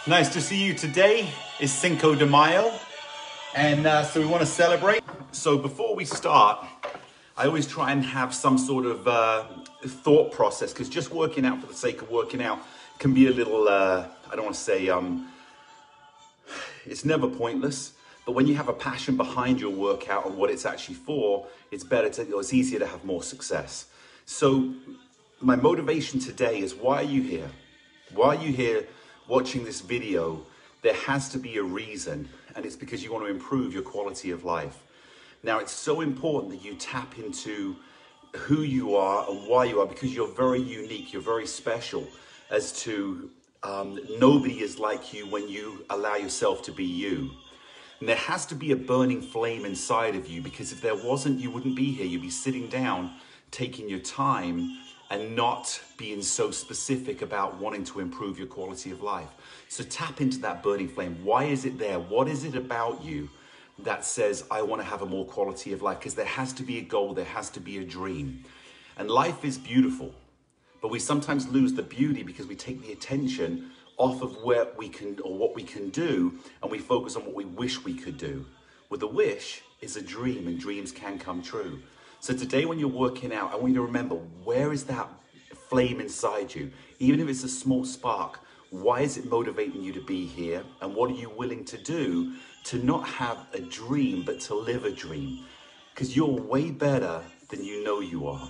Nice to see you. Today is Cinco de Mayo, and so we want to celebrate. So before we start, I always try and have some sort of thought process, because just working out for the sake of working out can be a little, I don't want to say, it's never pointless. But when you have a passion behind your workout and what it's actually for, it's it's easier to have more success. So my motivation today is, why are you here? Why are you here watching this video? There has to be a reason, and it's because you want to improve your quality of life. Now, it's so important that you tap into who you are and why you are, because you're very unique, you're very special, as to nobody is like you when you allow yourself to be you. And there has to be a burning flame inside of you, because if there wasn't, you wouldn't be here. You'd be sitting down, taking your time, and not being so specific about wanting to improve your quality of life. So tap into that burning flame. Why is it there? What is it about you that says, I want to have a more quality of life? Because there has to be a goal, there has to be a dream. And life is beautiful, but we sometimes lose the beauty because we take the attention off of where we can, or what we can do, and we focus on what we wish we could do. Well, the wish is a dream, and dreams can come true. So today, when you're working out, I want you to remember, where is that flame inside you? Even if it's a small spark, why is it motivating you to be here? And what are you willing to do to not have a dream, but to live a dream? Because you're way better than you know you are.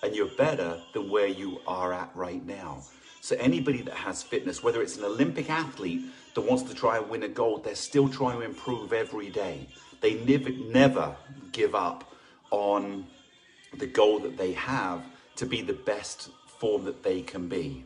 And you're better than where you are at right now. So anybody that has fitness, whether it's an Olympic athlete that wants to try and win a gold, they're still trying to improve every day. They never give up on the goal that they have to be the best form that they can be.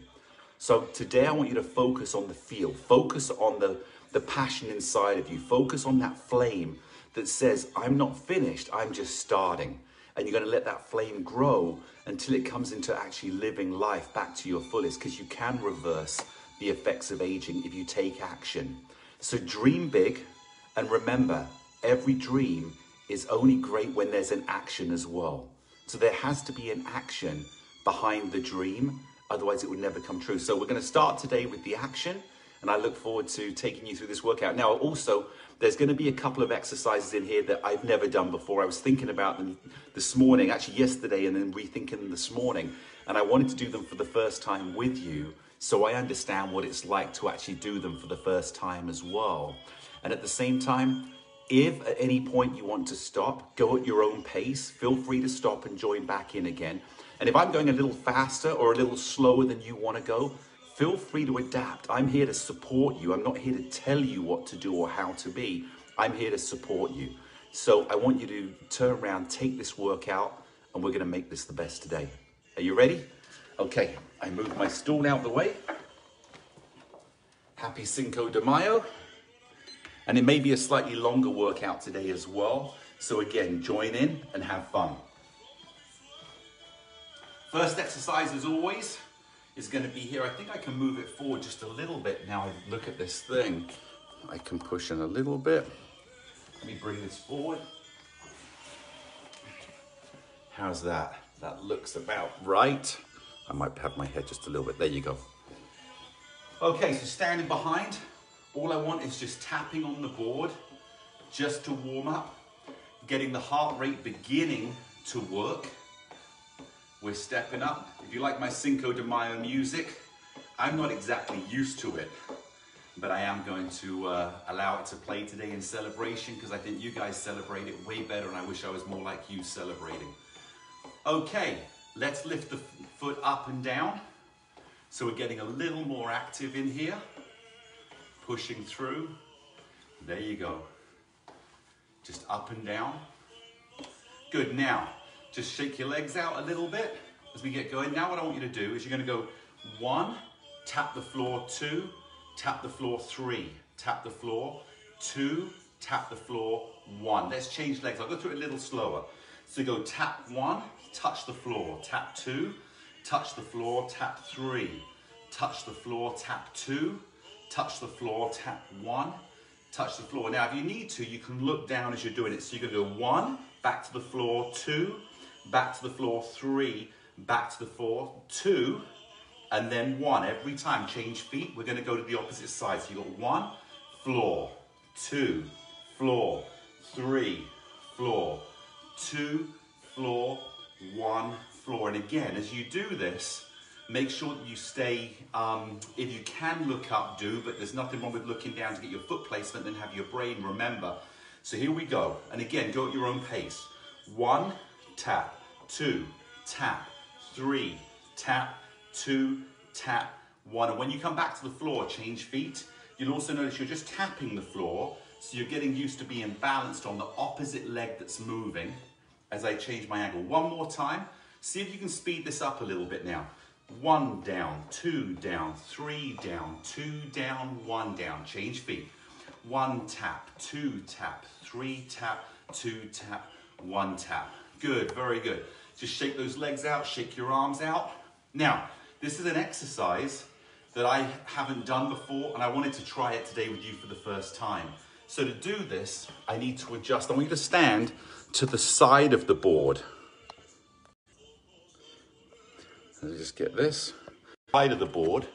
So today I want you to focus on the feel, focus on the passion inside of you, focus on that flame that says, I'm not finished, I'm just starting. And you're going to let that flame grow until it comes into actually living life back to your fullest, because you can reverse the effects of aging if you take action. So dream big, and remember, every dream is only great when there's an action as well. So there has to be an action behind the dream, otherwise it would never come true. So we're going to start today with the action, and I look forward to taking you through this workout. Now, also, there's going to be a couple of exercises in here that I've never done before. I was thinking about them this morning, actually yesterday, and then rethinking them this morning. And I wanted to do them for the first time with you, so I understand what it's like to actually do them for the first time as well. And at the same time, if at any point you want to stop, go at your own pace, feel free to stop and join back in again. And if I'm going a little faster or a little slower than you want to go, feel free to adapt. I'm here to support you. I'm not here to tell you what to do or how to be. I'm here to support you. So I want you to turn around, take this workout, and we're going to make this the best today. Are you ready? Okay, I moved my stool out of the way. Happy Cinco de Mayo. And it may be a slightly longer workout today as well. So again, join in and have fun. First exercise, as always, is going to be here. I think I can move it forward just a little bit now. I look at this thing. I can push in a little bit. Let me bring this forward. How's that? That looks about right. I might have my head just a little bit. There you go. Okay, so standing behind, all I want is just tapping on the board just to warm up, getting the heart rate beginning to work. We're stepping up. If you like my Cinco de Mayo music, I'm not exactly used to it, but I am going to allow it to play today in celebration, because I think you guys celebrate it way better, and I wish I was more like you celebrating. Okay, let's lift the foot up and down. So we're getting a little more active in here, pushing through. There you go. Just up and down. Good. Now, just shake your legs out a little bit as we get going. Now what I want you to do is you're going to go 1, tap the floor, 2, tap the floor, 3, tap the floor, 2, tap the floor, 1. Let's change legs. I'll go through it a little slower. So go tap 1, touch the floor, tap 2, touch the floor, tap 3, touch the floor, tap 2, touch the floor, tap 1, touch the floor. Now if you need to, you can look down as you're doing it. So you're going to go 1, back to the floor, 2, back to the floor, 3, back to the floor, 2, and then 1. Every time, change feet. We're going to go to the opposite side. So you've got 1, floor, 2, floor, 3, floor, 2, floor, 1, floor. And again, as you do this, make sure that you stay, if you can look up, do, but there's nothing wrong with looking down to get your foot placement, then have your brain remember. So here we go. And again, go at your own pace. 1, tap, 2, tap, 3, tap, 2, tap, 1. And when you come back to the floor, change feet. You'll also notice you're just tapping the floor, so you're getting used to being balanced on the opposite leg that's moving as I change my angle. One more time. See if you can speed this up a little bit now. 1 down, 2 down, 3 down, 2 down, 1 down. Change feet. 1 tap, 2 tap, 3 tap, 2 tap, 1 tap. Good, very good. Just shake those legs out, shake your arms out. Now, this is an exercise that I haven't done before, and I wanted to try it today with you for the first time. So to do this, I need to adjust. I want you to stand to the side of the board. Let me just get this. Side of the board.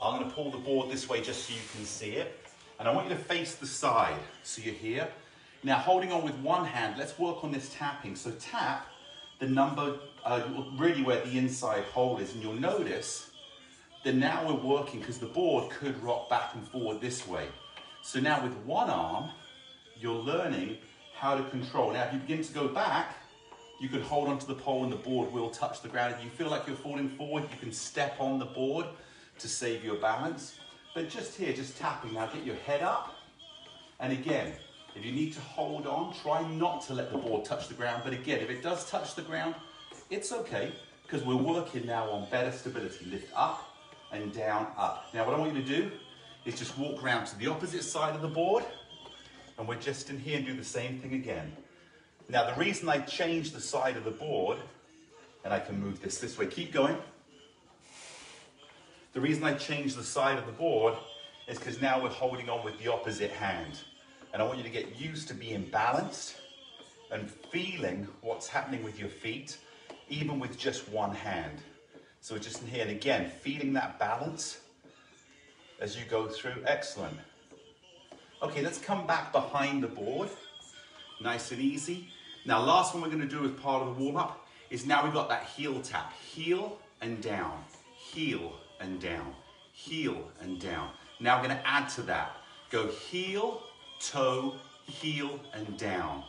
I'm going to pull the board this way just so you can see it. And I want you to face the side. So you're here. Now holding on with one hand, let's work on this tapping. So tap the number, really where the inside hole is. And you'll notice that now we're working because the board could rock back and forward this way. So now with one arm, you're learning how to control. Now if you begin to go back, you can hold onto the pole and the board will touch the ground. If you feel like you're falling forward, you can step on the board to save your balance. But just here, just tapping. Now get your head up. And again, if you need to hold on, try not to let the board touch the ground. But again, if it does touch the ground, it's okay, because we're working now on better stability. Lift up and down, up. Now what I want you to do is just walk around to the opposite side of the board. And we're just in here and do the same thing again. Now the reason I changed the side of the board, and I can move this way, keep going. The reason I changed the side of the board is because now we're holding on with the opposite hand. And I want you to get used to being balanced and feeling what's happening with your feet, even with just one hand. So we're just in here, and again, feeling that balance as you go through. Excellent. Okay, let's come back behind the board. Nice and easy. Now, last one we're going to do as part of the warm-up is now we've got that heel tap. Heel and down, heel and down, heel and down. Now we're going to add to that. Go heel, toe, heel and down.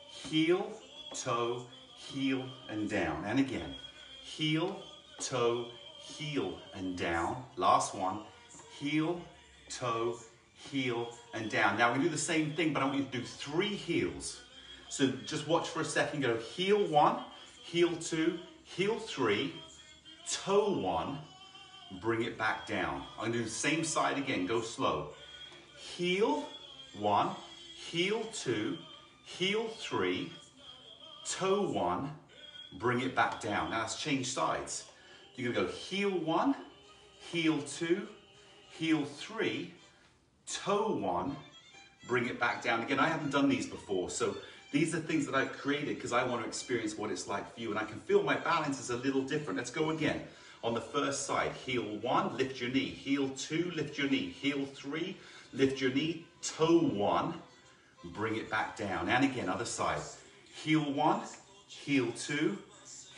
Heel, toe, heel and down. And again, heel, toe, heel and down. Last one, heel, toe, heel and down. Now we're going to do the same thing, but I want you to do 3 heels. So just watch for a second. Go heel 1, heel 2, heel 3, toe 1, bring it back down. I'm going to do the same side again. Go slow. Heel 1, heel 2, heel 3, toe 1, bring it back down. Now let's change sides. You're going to go heel 1, heel 2, heel 3, toe 1, bring it back down. Again, I haven't done these before, so these are things that I've created because I want to experience what it's like for you, and I can feel my balance is a little different. Let's go again. On the first side, heel 1, lift your knee. Heel 2, lift your knee. Heel 3, lift your knee. Toe 1, bring it back down. And again, other side. Heel 1, heel 2,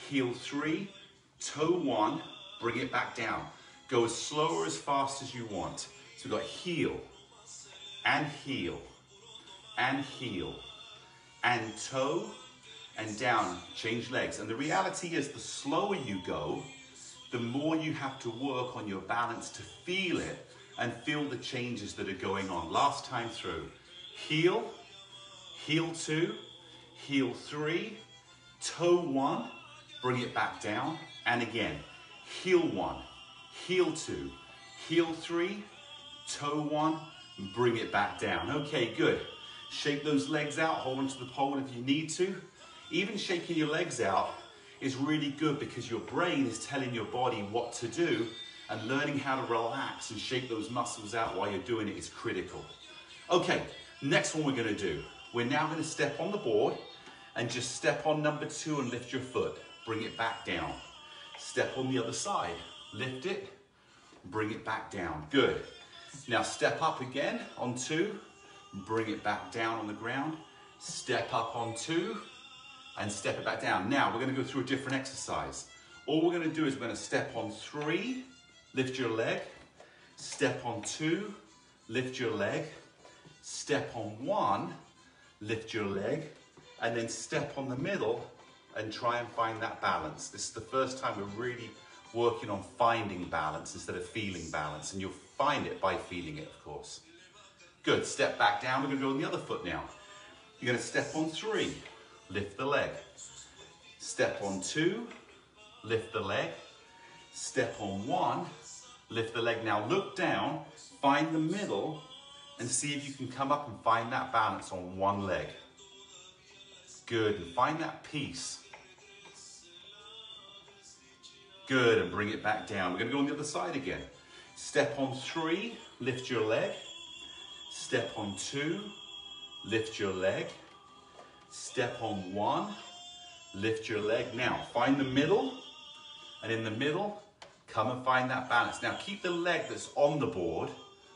heel 3, toe 1, bring it back down. Go as slow or as fast as you want. So we've got heel, and heel, and heel, and toe, and down. Change legs. And the reality is the slower you go, the more you have to work on your balance to feel it and feel the changes that are going on. Last time through. Heel, heel 2, heel 3, toe 1, bring it back down. And again, heel 1, heel 2, heel 3, toe 1, bring it back down. Okay, good. Shake those legs out, hold onto the pole if you need to. Even shaking your legs out is really good because your brain is telling your body what to do, and learning how to relax and shake those muscles out while you're doing it is critical. Okay, next one we're going to do. We're now going to step on the board and just step on number 2 and lift your foot. Bring it back down. Step on the other side. Lift it, bring it back down. Good. Now step up again on 2, bring it back down on the ground. Step up on 2 and step it back down. Now we're going to go through a different exercise. All we're going to do is we're going to step on 3, lift your leg. Step on 2, lift your leg. Step on 1, lift your leg. And then step on the middle and try and find that balance. This is the first time we're really working on finding balance instead of feeling balance. And you'll find it by feeling it, of course. Good, step back down. We're going to go on the other foot now. You're going to step on 3, lift the leg. Step on 2, lift the leg. Step on 1, lift the leg. Now look down, find the middle, and see if you can come up and find that balance on one leg. Good, and find that peace. Good, and bring it back down. We're going to go on the other side again. Step on 3, lift your leg. Step on 2, lift your leg. Step on 1, lift your leg. Now, find the middle, and in the middle, come and find that balance. Now, keep the leg that's on the board,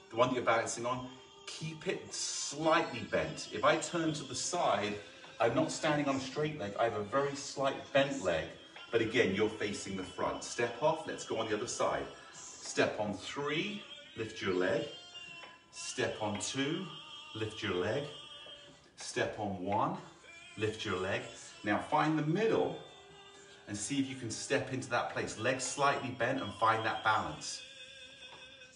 the one that you're balancing on, keep it slightly bent. If I turn to the side, I'm not standing on a straight leg, I have a very slight bent leg, but again, you're facing the front. Step off, let's go on the other side. Step on 3, lift your leg. Step on 2, lift your leg. Step on 1, lift your leg. Now find the middle and see if you can step into that place. Legs slightly bent and find that balance.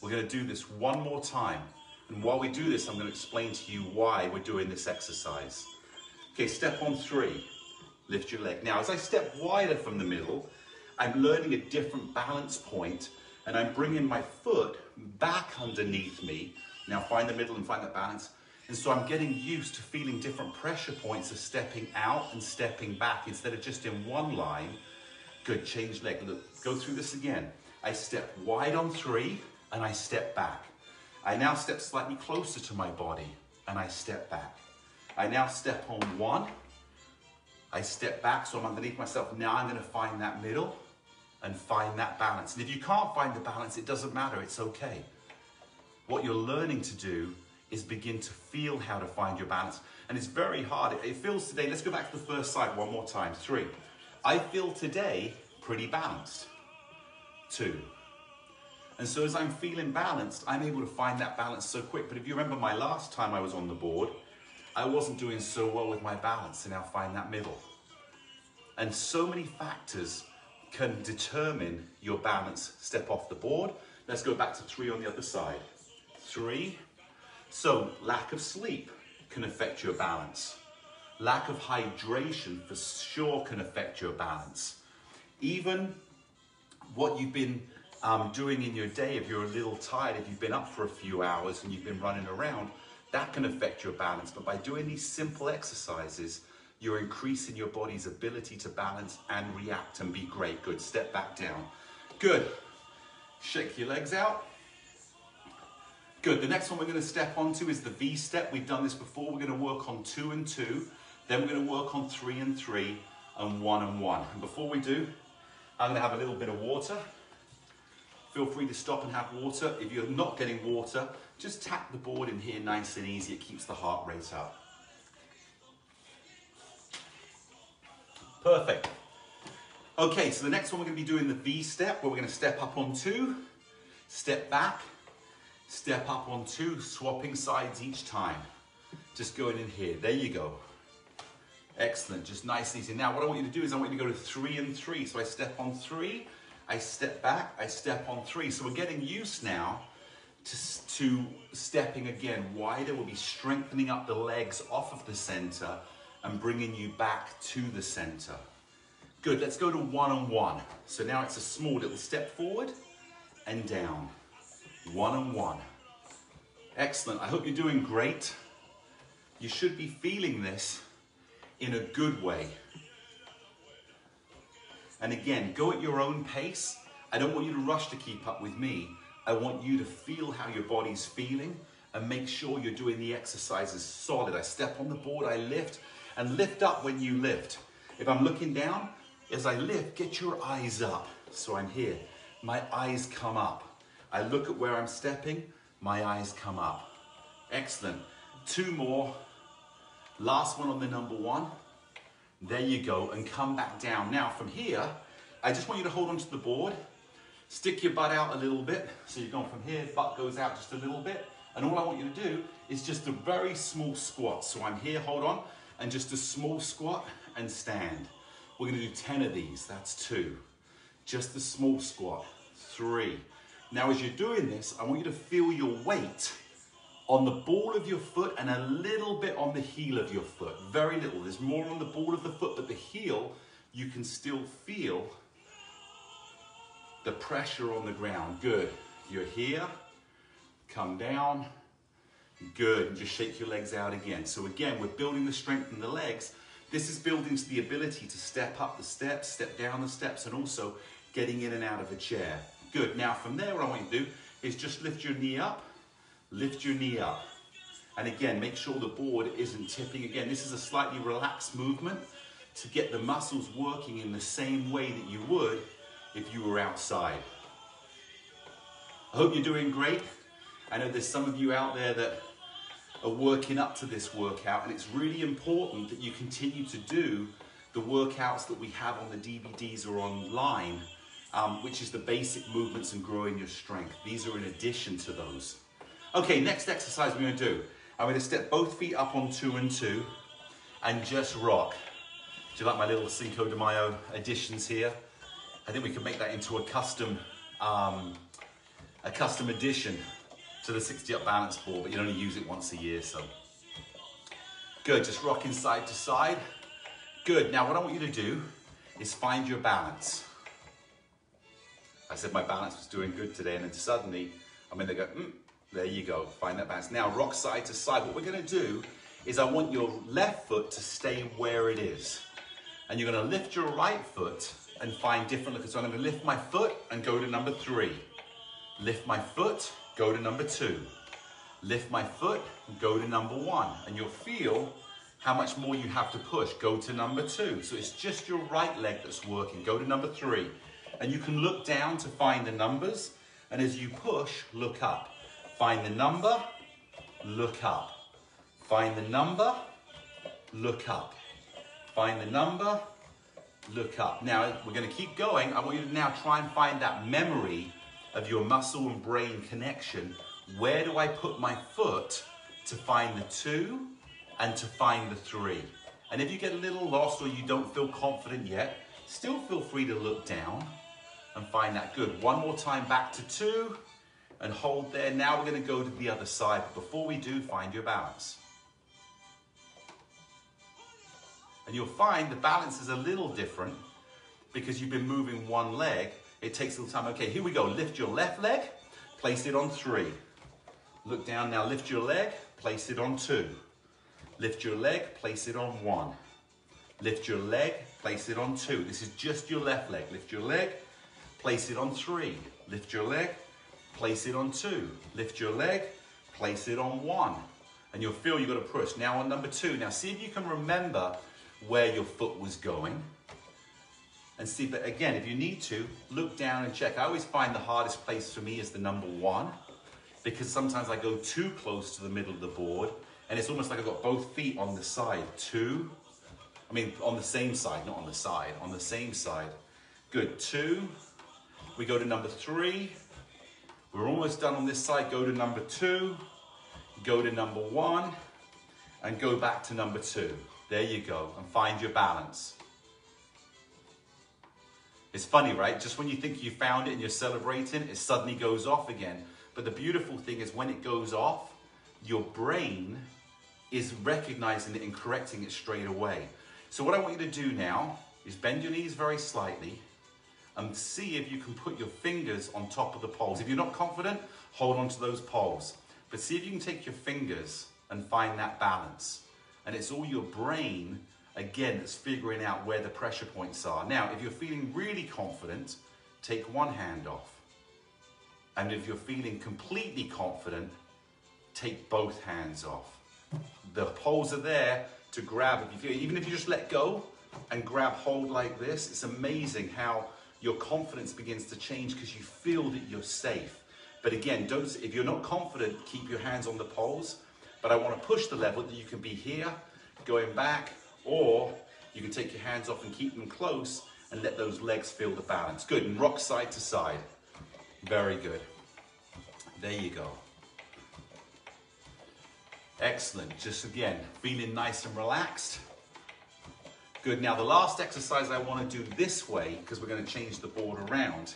We're going to do this one more time. And while we do this, I'm going to explain to you why we're doing this exercise. Okay, step on 3, lift your leg. Now, as I step wider from the middle, I'm learning a different balance point, and I'm bringing my foot back underneath me. Now, find the middle and find that balance. And so I'm getting used to feeling different pressure points of stepping out and stepping back instead of just in one line. Good, change leg. Look, go through this again. I step wide on 3, and I step back. I now step slightly closer to my body, and I step back. I now step on 1, I step back, so I'm underneath myself. Now I'm going to find that middle and find that balance. And if you can't find the balance, it doesn't matter, it's okay. What you're learning to do is begin to feel how to find your balance. And it's very hard. It feels today, let's go back to the first side one more time. 3, I feel today pretty balanced. 2. And so as I'm feeling balanced, I'm able to find that balance so quick. But if you remember my last time I was on the board, I wasn't doing so well with my balance, and now find that middle. And so many factors can determine your balance. Step off the board. Let's go back to 3 on the other side. 3. So lack of sleep can affect your balance. Lack of hydration for sure can affect your balance. Even what you've been doing in your day, if you're a little tired, if you've been up for a few hours and you've been running around, that can affect your balance. But by doing these simple exercises, you're increasing your body's ability to balance and react and be great. Good, step back down. Good, shake your legs out. Good, the next one we're going to step onto is the V step. We've done this before. We're going to work on 2 and 2. Then we're going to work on 3 and 3 and 1 and 1. And before we do, I'm going to have a little bit of water. Feel free to stop and have water. If you're not getting water, just tap the board in here nice and easy. It keeps the heart rate up. Perfect. Okay, so the next one we're going to be doing the V step, where we're going to step up on 2, step back, step up on 2, swapping sides each time. Just going in here. There you go. Excellent. Just nice and easy. Now, what I want you to do is I want you to go to 3 and 3. So I step on 3. I step back, I step on 3. So we're getting used now to stepping again wider. We'll be strengthening up the legs off of the center and bringing you back to the center. Good, let's go to 1 and 1. So now it's a small little step forward and down. 1 and 1. Excellent, I hope you're doing great. You should be feeling this in a good way. And again, go at your own pace. I don't want you to rush to keep up with me. I want you to feel how your body's feeling and make sure you're doing the exercises solid. I step on the board, I lift, and lift up when you lift. If I'm looking down, as I lift, get your eyes up. So I'm here. My eyes come up. I look at where I'm stepping, my eyes come up. Excellent. 2 more. Last one on the number 1. There you go, and come back down. Now from here, I just want you to hold onto the board. Stick your butt out a little bit. So you're going from here, butt goes out just a little bit. And all I want you to do is just a very small squat. So I'm here, hold on, and just a small squat and stand. We're gonna do 10 of these, that's 2. Just a small squat, 3. Now as you're doing this, I want you to feel your weight on the ball of your foot and a little bit on the heel of your foot. Very little, there's more on the ball of the foot, but the heel, you can still feel the pressure on the ground. Good, you're here, come down, good, and just shake your legs out again. So again, we're building the strength in the legs. This is building the ability to step up the steps, step down the steps, and also getting in and out of a chair. Good, now from there, what I want you to do is just lift your knee up, lift your knee up. And again, make sure the board isn't tipping. Again, this is a slightly relaxed movement to get the muscles working in the same way that you would if you were outside. I hope you're doing great. I know there's some of you out there that are working up to this workout, and it's really important that you continue to do the workouts that we have on the DVDs or online, which is the basic movements and growing your strength. These are in addition to those. Okay, next exercise we're going to do. I'm going to step both feet up on 2 and 2 and just rock. Do you like my little Cinco de Mayo additions here? I think we can make that into a custom addition to the 60-up balance ball, but you only use it once a year, so. Good, just rocking side to side. Good, now what I want you to do is find your balance. I said my balance was doing good today, and then suddenly, I'm in there go, there you go, find that balance. Now rock side to side. What we're gonna do is I want your left foot to stay where it is. And you're gonna lift your right foot and find different look. So I'm gonna lift my foot and go to number 3. Lift my foot, go to number 2. Lift my foot, go to number 1. And you'll feel how much more you have to push. Go to number 2. So it's just your right leg that's working. Go to number 3. And you can look down to find the numbers. And as you push, look up. Find the number, look up. Find the number, look up. Find the number, look up. Now, we're going to keep going. I want you to now try and find that memory of your muscle and brain connection. Where do I put my foot to find the 2 and to find the 3? And if you get a little lost or you don't feel confident yet, still feel free to look down and find that. Good. One more time back to 2 and hold there. Now we're going to go to the other side. But before we do, find your balance. And you'll find the balance is a little different because you've been moving one leg. It takes a little time. Okay, here we go. Lift your left leg, place it on 3. Look down now, lift your leg, place it on 2. Lift your leg, place it on 1. Lift your leg, place it on 2. This is just your left leg. Lift your leg, place it on 3. Lift your leg, place it on 2. Lift your leg, place it on 1. And you'll feel you've got to push. Now on number 2. Now see if you can remember where your foot was going. And see, but again, if you need to, look down and check. I always find the hardest place for me is the number 1, because sometimes I go too close to the middle of the board, and it's almost like I've got both feet on the side. 2, I mean on the same side, not on the side, on the same side. Good, 2. We go to number 3. We're almost done on this side. Go to number 2, go to number 1, and go back to number 2. There you go, and find your balance. It's funny, right? Just when you think you found it and you're celebrating, it suddenly goes off again. But the beautiful thing is when it goes off, your brain is recognizing it and correcting it straight away. So what I want you to do now is bend your knees very slightly and see if you can put your fingers on top of the poles. If you're not confident, hold on to those poles. But see if you can take your fingers and find that balance. And it's all your brain, again, that's figuring out where the pressure points are. Now, if you're feeling really confident, take one hand off. And if you're feeling completely confident, take both hands off. The poles are there to grab if you feel, even if you just let go and grab hold like this, it's amazing how your confidence begins to change because you feel that you're safe. But again, if you're not confident, keep your hands on the poles. But I want to push the level that you can be here, going back, or you can take your hands off and keep them close and let those legs feel the balance. Good, and rock side to side. Very good. There you go. Excellent. Just again, feeling nice and relaxed. Good. Now the last exercise I want to do this way, because we're going to change the board around,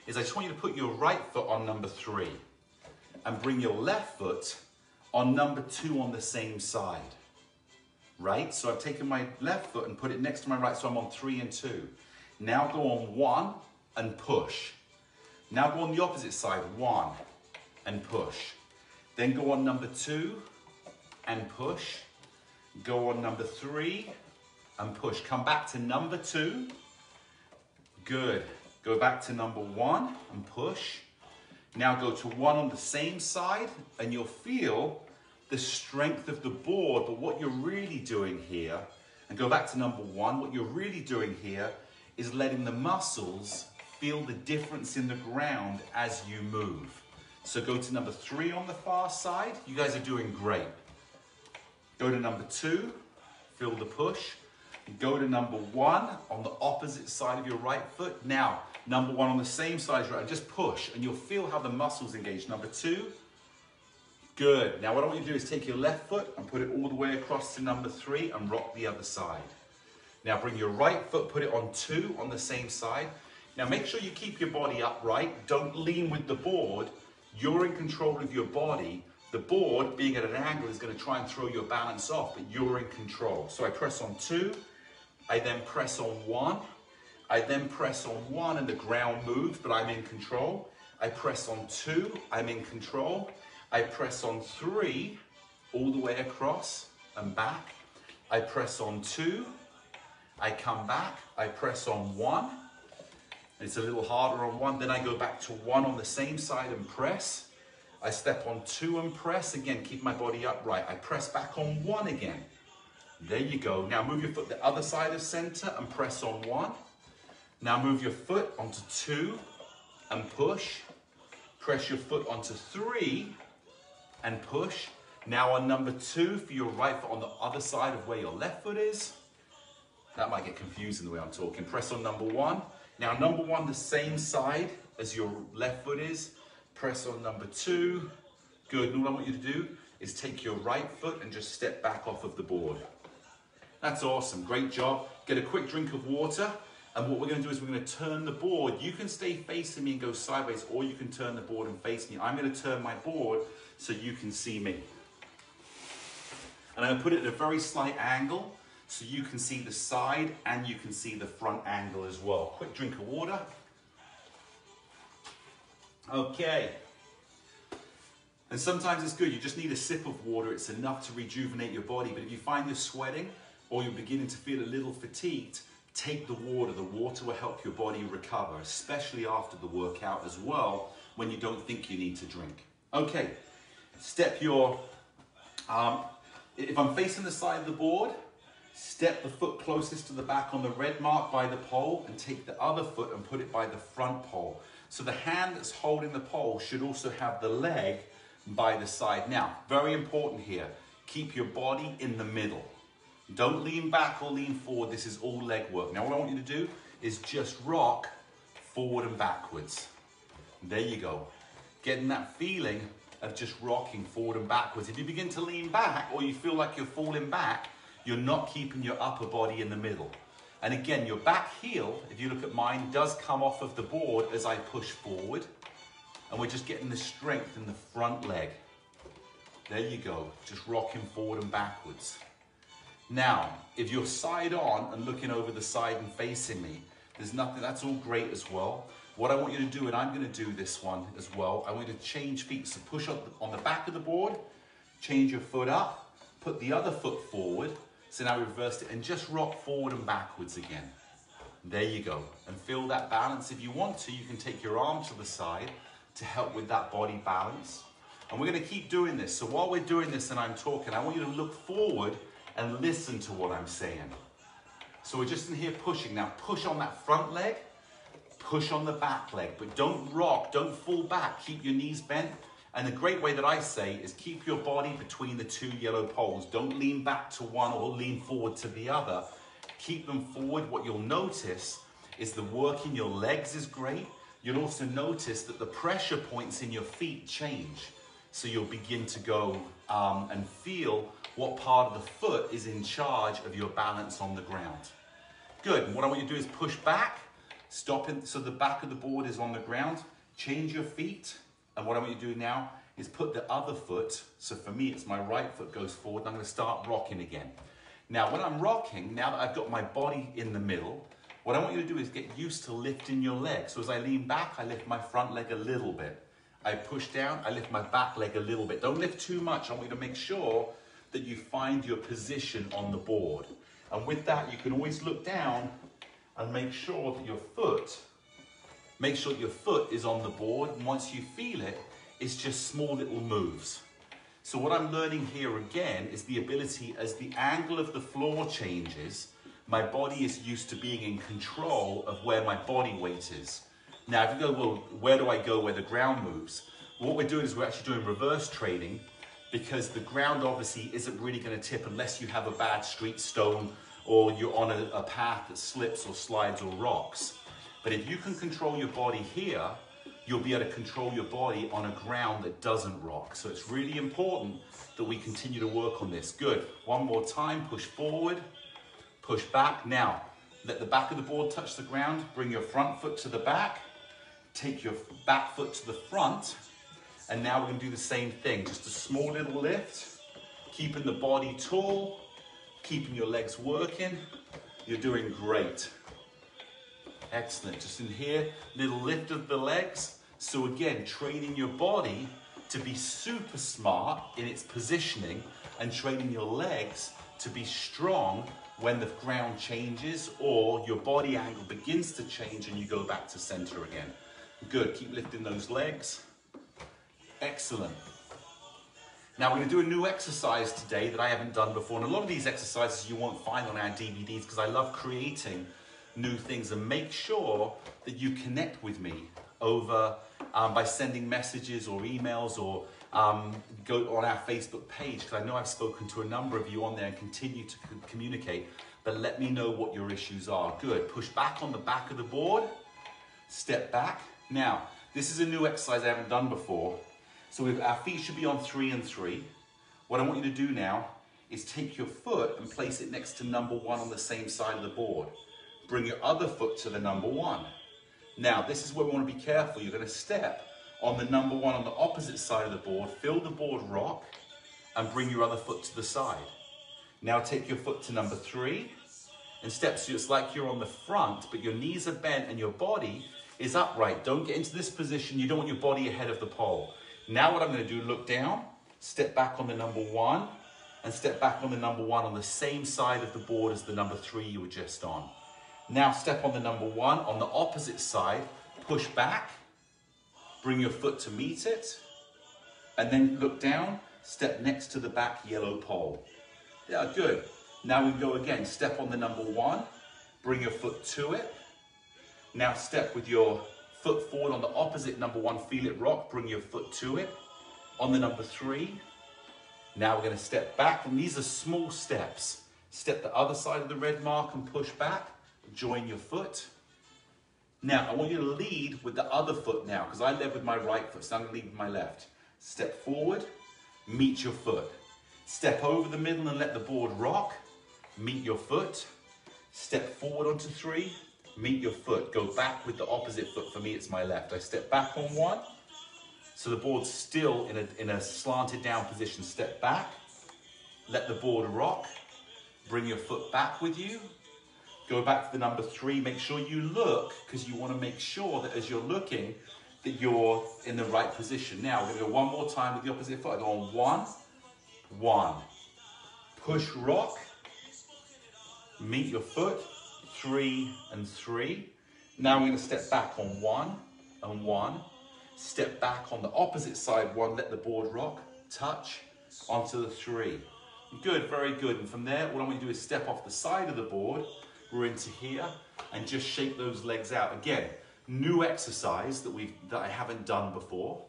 is I just want you to put your right foot on number 3 and bring your left foot on number 2 on the same side. Right? So I've taken my left foot and put it next to my right, so I'm on 3 and 2. Now go on 1 and push. Now go on the opposite side, 1 and push. Then go on number 2 and push. Go on number 3 and push. Come back to number 2. Good. Go back to number 1 and push. Now go to 1 on the same side and you'll feel the strength of the board, but what you're really doing here, and go back to number 1, what you're really doing here is letting the muscles feel the difference in the ground as you move. So go to number 3 on the far side. You guys are doing great. Go to number 2, feel the push. Go to number 1 on the opposite side of your right foot. Now, number 1 on the same side as your right, just push and you'll feel how the muscles engage. Number 2, good. Now what I want you to do is take your left foot and put it all the way across to number 3 and rock the other side. Now bring your right foot, put it on 2 on the same side. Now make sure you keep your body upright. Don't lean with the board. You're in control of your body. The board, being at an angle, is going to try and throw your balance off, but you're in control. So I press on 2. I then press on 1. I then press on 1 and the ground moves, but I'm in control. I press on 2. I'm in control. I press on 3 all the way across and back. I press on 2. I come back. I press on 1. It's a little harder on 1. Then I go back to 1 on the same side and press. I step on 2 and press. Again, keep my body upright. I press back on 1 again. There you go. Now move your foot the other side of center and press on 1. Now move your foot onto 2 and push. Press your foot onto 3 and push. Now on number 2 for your right foot on the other side of where your left foot is. That might get confusing the way I'm talking. Press on number 1. Now number 1 the same side as your left foot is. Press on number 2. Good. And all I want you to do is take your right foot and just step back off of the board. That's awesome. Great job. Get a quick drink of water. And what we're going to do is we're going to turn the board. You can stay facing me and go sideways, or you can turn the board and face me. I'm going to turn my board so you can see me. And I'm going to put it at a very slight angle so you can see the side and you can see the front angle as well. Quick drink of water. Okay. And sometimes it's good. You just need a sip of water. It's enough to rejuvenate your body. But if you find you're sweating or you're beginning to feel a little fatigued, take the water. The water will help your body recover, especially after the workout as well, when you don't think you need to drink. Okay, step your, if I'm facing the side of the board, step the foot closest to the back on the red mark by the pole and take the other foot and put it by the front pole. So the hand that's holding the pole should also have the leg by the side. Now, very important here, keep your body in the middle. Don't lean back or lean forward. This is all leg work. Now, what I want you to do is just rock forward and backwards. There you go. Getting that feeling of just rocking forward and backwards. If you begin to lean back or you feel like you're falling back, you're not keeping your upper body in the middle. And again, your back heel, if you look at mine, does come off of the board as I push forward. And we're just getting the strength in the front leg. There you go. Just rocking forward and backwards. Now, if you're side on and looking over the side and facing me, there's nothing, that's all great as well. What I want you to do, and I'm going to do this one as well, I want you to change feet. So push up on the back of the board, change your foot up, put the other foot forward. So now we reversed it and just rock forward and backwards again. There you go. And feel that balance. If you want to, you can take your arm to the side to help with that body balance. And we're going to keep doing this. So while we're doing this and I'm talking, I want you to look forward and listen to what I'm saying. So we're just in here pushing. Now push on that front leg, Push on the back leg, but don't rock, don't fall back. Keep your knees bent. And the great way that I say is keep your body between the two yellow poles. Don't lean back to one or lean forward to the other. Keep them forward. What you'll notice is the work in your legs is great. You'll also notice that the pressure points in your feet change. So you'll begin to go and feel what part of the foot is in charge of your balance on the ground. Good. And what I want you to do is push back, stop it so the back of the board is on the ground. Change your feet. And what I want you to do now is put the other foot, so for me it's my right foot goes forward, and I'm going to start rocking again. Now when I'm rocking, now that I've got my body in the middle, what I want you to do is get used to lifting your leg. So as I lean back, I lift my front leg a little bit. I push down, I lift my back leg a little bit. Don't lift too much. I want you to make sure that you find your position on the board. And with that, you can always look down and make sure that your foot is on the board. And once you feel it, it's just small little moves. So what I'm learning here again is the ability, as the angle of the floor changes, my body is used to being in control of where my body weight is. Now, if you go, well, where do I go where the ground moves? What we're doing is we're actually doing reverse training, because the ground obviously isn't really going to tip unless you have a bad street stone or you're on a path that slips or slides or rocks. But if you can control your body here, you'll be able to control your body on a ground that doesn't rock. So it's really important that we continue to work on this. Good. One more time. Push forward, push back. Now, let the back of the board touch the ground. Bring your front foot to the back. Take your back foot to the front. And now we're going to do the same thing. Just a small little lift, keeping the body tall, keeping your legs working. You're doing great. Excellent. Just in here, little lift of the legs. So again, training your body to be super smart in its positioning and training your legs to be strong when the ground changes or your body angle begins to change and you go back to center again. Good. Keep lifting those legs. Excellent. Now we're going to do a new exercise today that I haven't done before. And a lot of these exercises you won't find on our DVDs because I love creating new things. And make sure that you connect with me over by sending messages or emails or go on our Facebook page, because I know I've spoken to a number of you on there and continue to communicate. But let me know what your issues are. Good. Push back on the back of the board. Step back. Now, this is a new exercise I haven't done before. So our feet should be on 3 and 3. What I want you to do now is take your foot and place it next to number 1 on the same side of the board. Bring your other foot to the number 1. Now, this is where we want to be careful. You're going to step on the number 1 on the opposite side of the board, feel the board rock, and bring your other foot to the side. Now take your foot to number 3 and step so it's like you're on the front, but your knees are bent and your body is upright. Don't get into this position. You don't want your body ahead of the pole. Now what I'm going to do, look down, step back on the number 1, and step back on the number 1 on the same side of the board as the number 3 you were just on. Now step on the number 1 on the opposite side, push back, bring your foot to meet it, and then look down, step next to the back yellow pole. Yeah, good. Now we go again, step on the number 1, bring your foot to it. Now step with your foot forward on the opposite number 1, feel it rock, bring your foot to it. On the number 3, now we're going to step back, and these are small steps. Step the other side of the red mark and push back, join your foot. Now I want you to lead with the other foot now, because I led with my right foot, so I'm going to lead with my left. Step forward, meet your foot. Step over the middle and let the board rock, meet your foot. Step forward onto 3, meet your foot. Go back with the opposite foot. For me, it's my left. I step back on 1. So the board's still in a slanted down position. Step back. Let the board rock. Bring your foot back with you. Go back to the number 3. Make sure you look, because you want to make sure that as you're looking, that you're in the right position. Now, we're going to go one more time with the opposite foot. I go on 1, 1. Push, rock. Meet your foot. 3 and 3. Now we're going to step back on 1 and 1. Step back on the opposite side 1. Let the board rock. Touch onto the 3. Good, very good. And from there, what I'm going to do is step off the side of the board. We're into here and just shake those legs out. Again, new exercise that I haven't done before.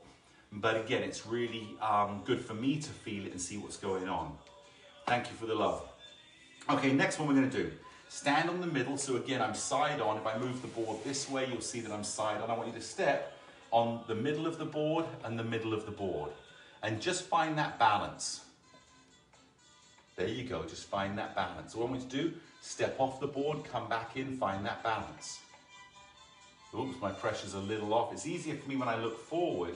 But again, it's really good for me to feel it and see what's going on. Thank you for the love. Okay, next one we're going to do. Stand on the middle. So again, I'm side on. If I move the board this way, you'll see that I'm side on. I want you to step on the middle of the board and the middle of the board. And just find that balance. There you go, just find that balance. All I want you to do, step off the board, come back in, find that balance. Oops, my pressure's a little off. It's easier for me when I look forward.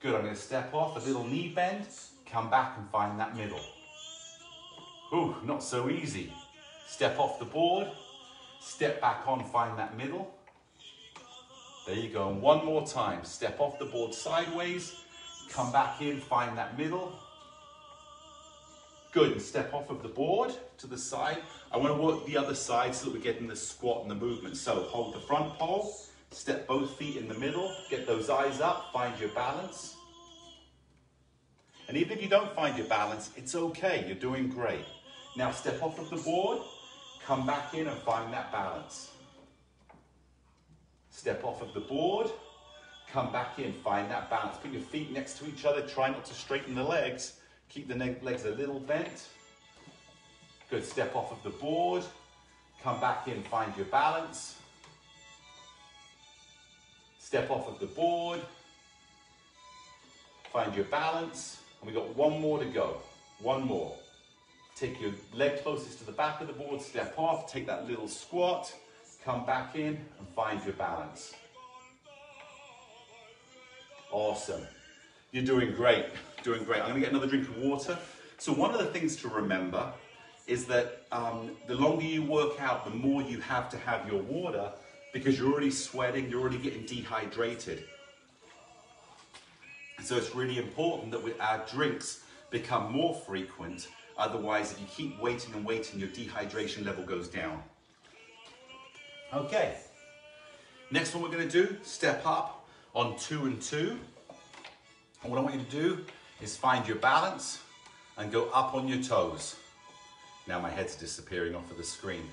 Good, I'm going to step off, a little knee bend, come back and find that middle. Ooh, not so easy. Step off the board, step back on, find that middle. There you go, and one more time. Step off the board sideways, come back in, find that middle. Good, and step off of the board to the side. I want to work the other side so that we're getting the squat and the movement. So hold the front pole, step both feet in the middle, get those eyes up, find your balance. And even if you don't find your balance, it's okay, you're doing great. Now step off of the board, come back in and find that balance. Step off of the board, come back in, find that balance. Put your feet next to each other, try not to straighten the legs. Keep the legs a little bent. Good, step off of the board, come back in, find your balance. Step off of the board, find your balance. And we've got one more to go, one more. Take your leg closest to the back of the board, step off, take that little squat, come back in and find your balance. Awesome. You're doing great, doing great. I'm gonna get another drink of water. So one of the things to remember is that the longer you work out, the more you have to have your water because you're already sweating, you're already getting dehydrated. So it's really important that our drinks become more frequent. Otherwise, if you keep waiting and waiting, your dehydration level goes down. Okay. Next one we're going to do, step up on 2 and 2. And what I want you to do is find your balance and go up on your toes. Now my head's disappearing off of the screen.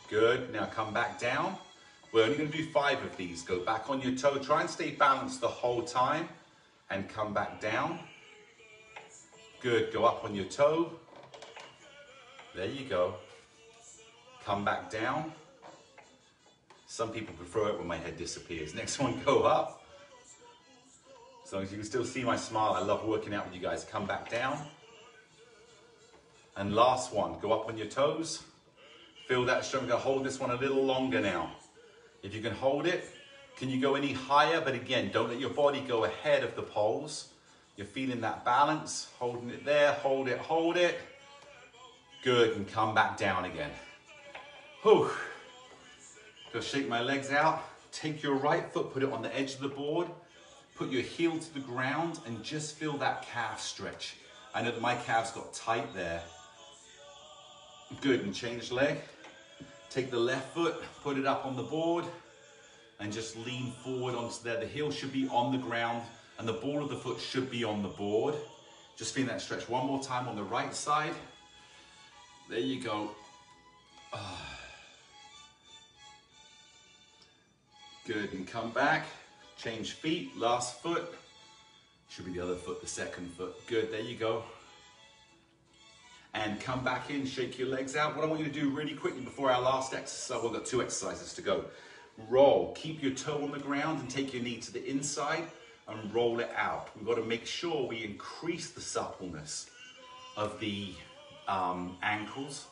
Good. Now come back down. We're only going to do 5 of these. Go back on your toe. Try and stay balanced the whole time and come back down. Good. Go up on your toe. There you go. Come back down. Some people prefer it when my head disappears. Next one, go up. As long as you can still see my smile, I love working out with you guys. Come back down. And last one, go up on your toes. Feel that strength. I'm going to hold this one a little longer now. If you can hold it, can you go any higher? But again, don't let your body go ahead of the poles. You're feeling that balance, holding it there, hold it, hold it. Good, and come back down again. Whew. Go shake my legs out. Take your right foot, put it on the edge of the board. Put your heel to the ground and just feel that calf stretch. I know that my calves got tight there. Good, and change leg. Take the left foot, put it up on the board, and just lean forward onto there. The heel should be on the ground, and the ball of the foot should be on the board. Just feel that stretch. One more time on the right side. There you go. Good, and come back. Change feet, last foot. Should be the other foot, the second foot. Good, there you go. And come back in, shake your legs out. What I want you to do really quickly before our last exercise, we've got 2 exercises to go. Roll, keep your toe on the ground and take your knee to the inside and roll it out. We've got to make sure we increase the suppleness of the ankles.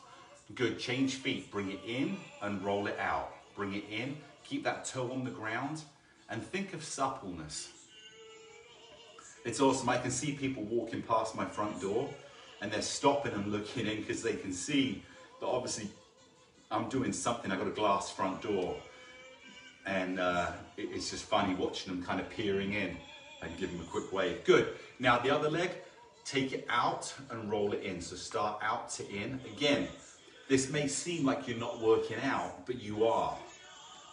Good, change feet, bring it in and roll it out. Bring it in, keep that toe on the ground and think of suppleness. It's awesome, I can see people walking past my front door and they're stopping and looking in because they can see that obviously I'm doing something. I've got a glass front door and it's just funny watching them kind of peering in. I can give them a quick wave. Good. Now the other leg, take it out and roll it in. So start out to in. Again, this may seem like you're not working out, but you are.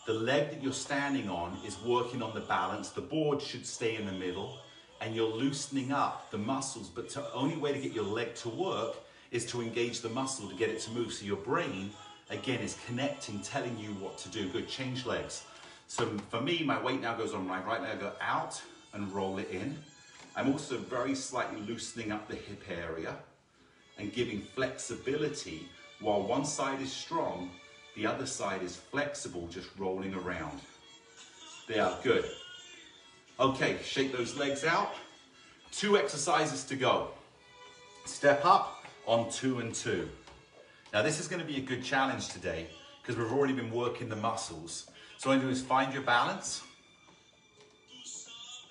The leg that you're standing on is working on the balance. The board should stay in the middle. And you're loosening up the muscles, but the only way to get your leg to work is to engage the muscle to get it to move. So your brain again, is connecting, telling you what to do. Good, change legs. So for me, my weight now goes on my right leg, I go out and roll it in. I'm also very slightly loosening up the hip area and giving flexibility. While one side is strong, the other side is flexible, just rolling around. They are good. Okay, shake those legs out. 2 exercises to go. Step up on 2 and 2. Now this is going to be a good challenge today because we've already been working the muscles. So what I do is find your balance.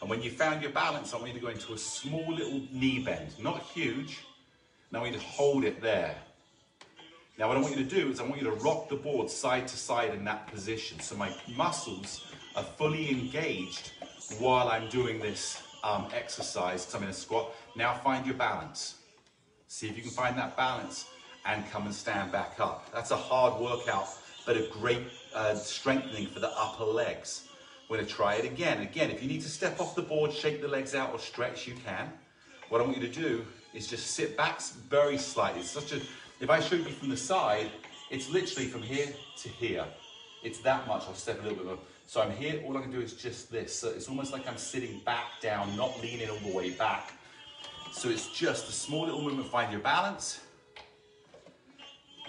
And when you found your balance, I want you to go into a small little knee bend, not huge. Now I want you to hold it there. Now what I want you to do is I want you to rock the board side to side in that position. So my muscles are fully engaged while I'm doing this exercise, because I'm in a squat. Now find your balance. See if you can find that balance and come and stand back up. That's a hard workout, but a great strengthening for the upper legs. We're going to try it again. Again, if you need to step off the board, shake the legs out or stretch, you can. What I want you to do is just sit back very slightly. It's such a, if I show you from the side, it's literally from here to here. It's that much. I'll step a little bit more. So I'm here, all I can do is just this. So it's almost like I'm sitting back down, not leaning all the way back. So it's just a small little movement, find your balance.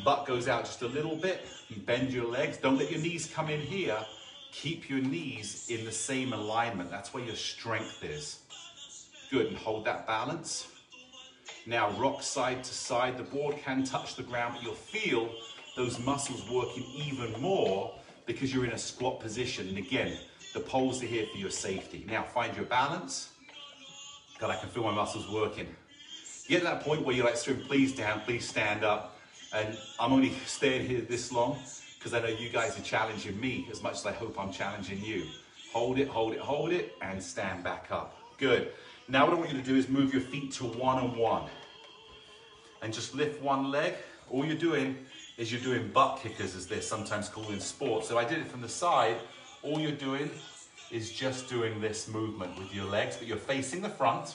Butt goes out just a little bit. You bend your legs. Don't let your knees come in here. Keep your knees in the same alignment. That's where your strength is. Good, and hold that balance. Now rock side to side. The board can touch the ground, but you'll feel those muscles working even more because you're in a squat position. And again, the poles are here for your safety. Now find your balance. God, I can feel my muscles working. Get to that point where you're like, Strim, please down, please stand up. And I'm only staying here this long because I know you guys are challenging me as much as I hope I'm challenging you. Hold it, hold it, hold it, and stand back up. Good. Now what I want you to do is move your feet to 1 and 1. And just lift one leg. All you're doing is you're doing butt kickers, as they're sometimes called in sport. So I did it from the side. All you're doing is just doing this movement with your legs, but you're facing the front.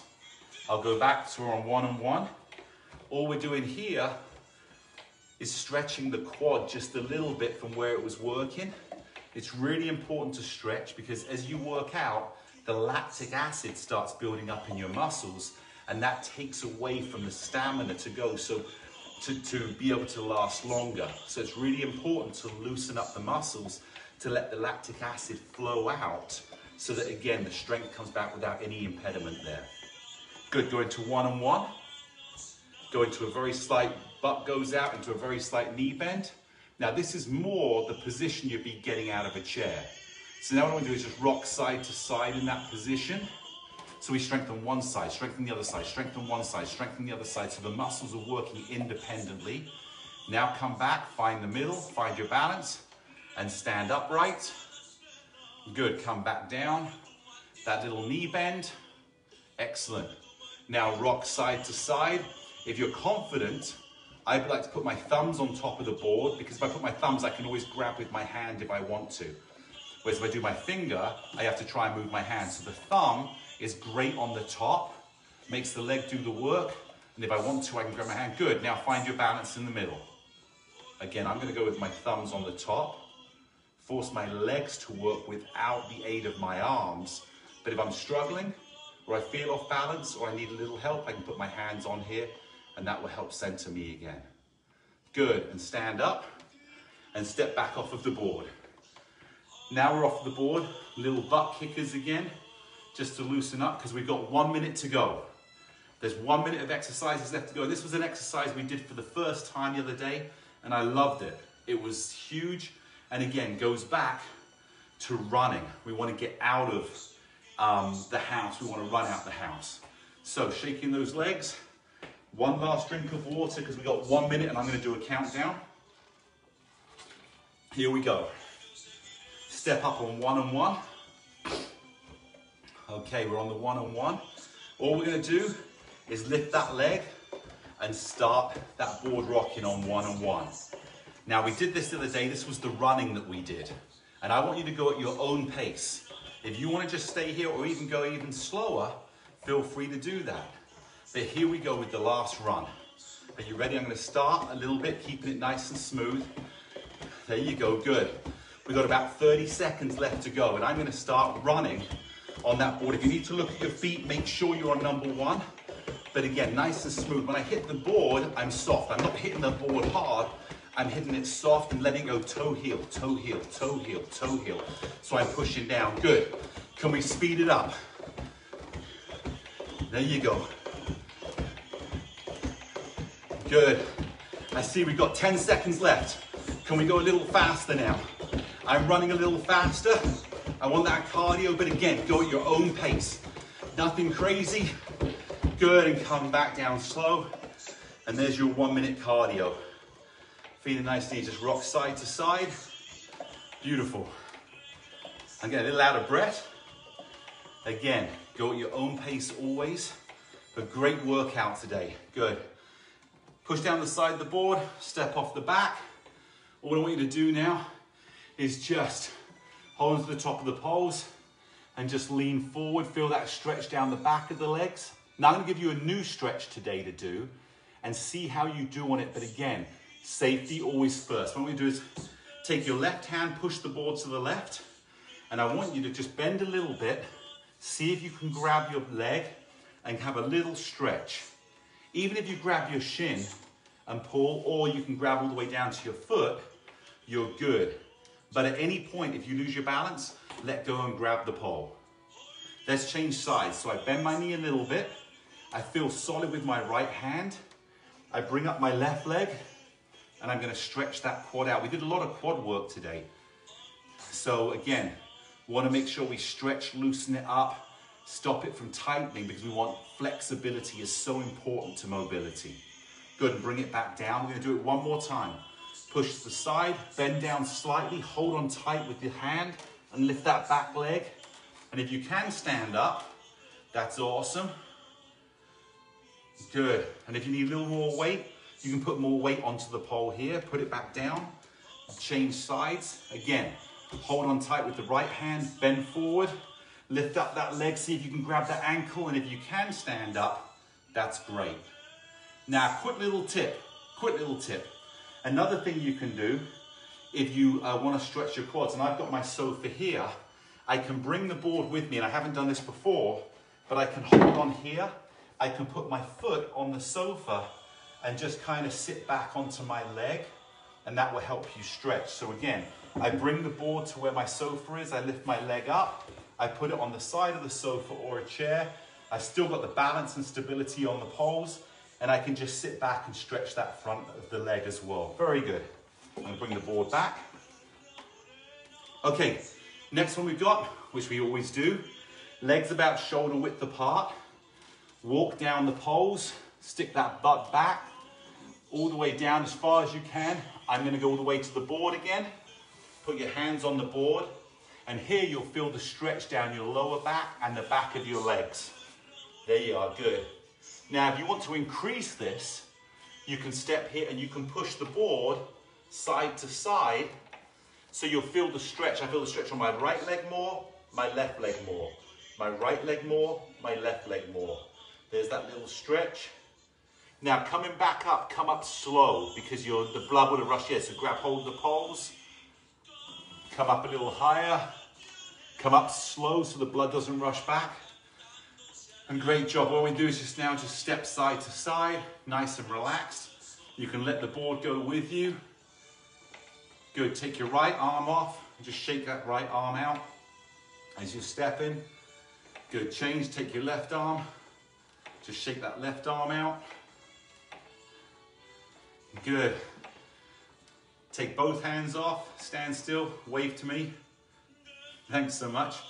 I'll go back to on 1 and 1. All we're doing here is stretching the quad just a little bit from where it was working. It's really important to stretch because as you work out, the lactic acid starts building up in your muscles and that takes away from the stamina to go, so to be able to last longer. So it's really important to loosen up the muscles to let the lactic acid flow out so that again, the strength comes back without any impediment there. Good, go into 1 and 1. Go into a very slight, butt goes out into a very slight knee bend. Now this is more the position you'd be getting out of a chair. So now what I want to do is just rock side to side in that position. So we strengthen one side, strengthen the other side, strengthen one side, strengthen the other side. So the muscles are working independently. Now come back, find the middle, find your balance, and stand upright. Good, come back down. That little knee bend. Excellent. Now rock side to side. If you're confident, I'd like to put my thumbs on top of the board because if I put my thumbs, I can always grab with my hand if I want to. Whereas if I do my finger, I have to try and move my hand. So the thumb is great on the top, makes the leg do the work. And if I want to, I can grab my hand. Good, now find your balance in the middle. Again, I'm gonna go with my thumbs on the top, force my legs to work without the aid of my arms. But if I'm struggling, or I feel off balance, or I need a little help, I can put my hands on here, and that will help center me again. Good, and stand up, and step back off of the board. Now we're off the board, little butt kickers again, just to loosen up, because we've got 1 minute to go. There's 1 minute of exercises left to go. This was an exercise we did for the first time the other day, and I loved it. It was huge, and again, goes back to running. We want to get out of the house. We want to run out the house. So shaking those legs, one last drink of water, because we've got 1 minute, and I'm going to do a countdown. Here we go. Step up on 1 and 1. Okay, we're on the 1 and 1. All we're going to do is lift that leg and start that board rocking on 1 and 1. Now we did this the other day, this was the running that we did. And I want you to go at your own pace. If you want to just stay here or even go even slower, feel free to do that. But here we go with the last run. Are you ready? I'm going to start a little bit, keeping it nice and smooth. There you go, good. We've got about 30 seconds left to go, and I'm gonna start running on that board. If you need to look at your feet, make sure you're on number one. But again, nice and smooth. When I hit the board, I'm soft. I'm not hitting the board hard. I'm hitting it soft and letting it go toe heel, toe heel, toe heel, toe heel. So I'm pushing down, good. Can we speed it up? There you go. Good. I see we've got 10 seconds left. Can we go a little faster now? I'm running a little faster. I want that cardio, but again, go at your own pace. Nothing crazy. Good, and come back down slow. And there's your 1 minute cardio. Feeling nice, you just rock side to side. Beautiful. I'm getting a little out of breath. Again, go at your own pace always. A great workout today, good. Push down the side of the board, step off the back. All I want you to do now is just hold on to the top of the poles and just lean forward. Feel that stretch down the back of the legs. Now I'm going to give you a new stretch today to do and see how you do on it. But again, safety always first. What we do is take your left hand, push the board to the left, and I want you to just bend a little bit. See if you can grab your leg and have a little stretch. Even if you grab your shin and pull, or you can grab all the way down to your foot, you're good. But at any point, if you lose your balance, let go and grab the pole. Let's change sides. So I bend my knee a little bit. I feel solid with my right hand. I bring up my left leg, and I'm gonna stretch that quad out. We did a lot of quad work today. So again, we wanna make sure we stretch, loosen it up, stop it from tightening, because we want flexibility is so important to mobility. Good, and bring it back down. We're gonna do it one more time. Push to the side, bend down slightly, hold on tight with your hand, and lift that back leg. And if you can stand up, that's awesome. Good, and if you need a little more weight, you can put more weight onto the pole here, put it back down, change sides. Again, hold on tight with the right hand, bend forward, lift up that leg, see if you can grab that ankle, and if you can stand up, that's great. Now, quick little tip. Another thing you can do, if you want to stretch your quads, and I've got my sofa here, I can bring the board with me, and I haven't done this before, but I can hold on here, I can put my foot on the sofa, and just kind of sit back onto my leg, and that will help you stretch. So again, I bring the board to where my sofa is, I lift my leg up, I put it on the side of the sofa or a chair, I've still got the balance and stability on the poles, and I can just sit back and stretch that front of the leg as well. Very good. I'm gonna bring the board back. Okay, next one we've got, which we always do, legs about shoulder width apart, walk down the poles, stick that butt back, all the way down as far as you can. I'm gonna go all the way to the board again. Put your hands on the board, and here you'll feel the stretch down your lower back and the back of your legs. There you are, good. Now, if you want to increase this, you can step here and you can push the board side to side, so you'll feel the stretch. I feel the stretch on my right leg more, my left leg more. My right leg more, my left leg more. There's that little stretch. Now, coming back up, come up slow, because the blood will rush here. So grab hold of the poles, come up a little higher, come up slow so the blood doesn't rush back. And great job. What we do is just step side to side, nice and relaxed. You can let the board go with you. Good, take your right arm off and just shake that right arm out as you step in. Good, change, take your left arm, just shake that left arm out. Good. Take both hands off, stand still, wave to me. Thanks so much.